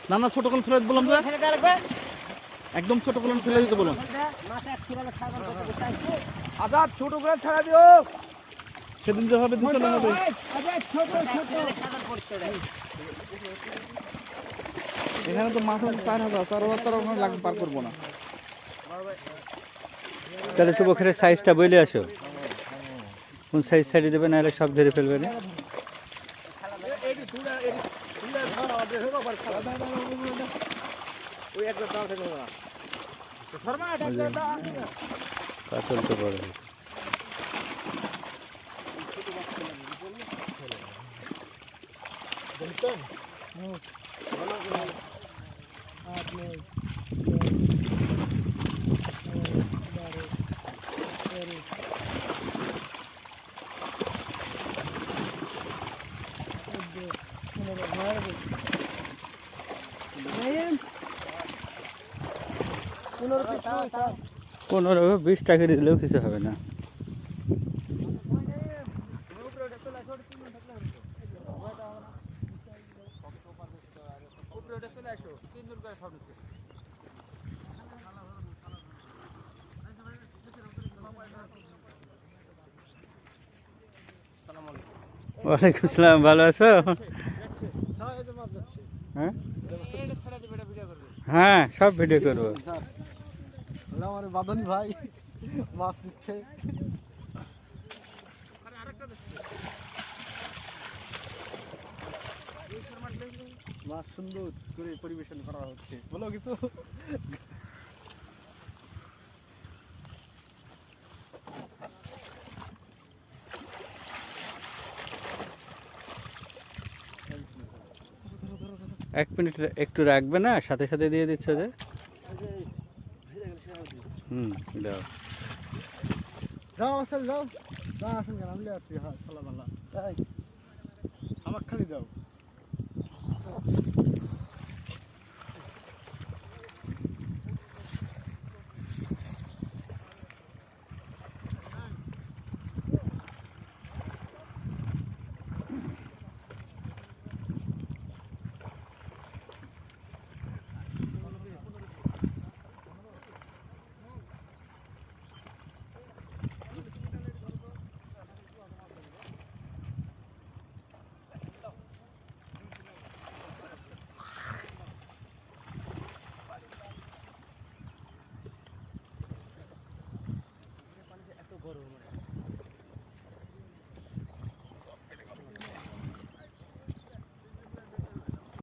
না না ছোট কোন ফেলে বললাম যে একদম ছোট কোন ফেলে দিতে বলুন। আজাদ ছোট করে ছাড়া দিও। সেদিন যেভাবে দিতে না হবে এখানে তো মাছ 4,000 লাগবে, পার করবো না। তাহলে তো বখের সাইজটা বলে আসো, কোন সাইজ ছাড়ি দেবে, নাহলে সব ধরে ফেলবে না। কাতল তো বড় পনেরো 20 টাকা দিলেও কিছু হবে না। ওয়ালাইকুম আসসালাম, ভালো আছো? হ্যাঁ হ্যাঁ, সব ভিডিও করবো। আমার বাদনী ভাই মাছ দিচ্ছে। মাছ সুন্দর করে পরিবেশন করা হচ্ছে, বলো কিছু। এক মিনিট একটু রাখবে না, সাথে সাথে দিয়ে দিচ্ছ যে। দাও যাও আসল যাও, যাও আসল কেন আমি আসছি। হ্যাঁ সালাম আল্লাহ, আমার খালি দাও।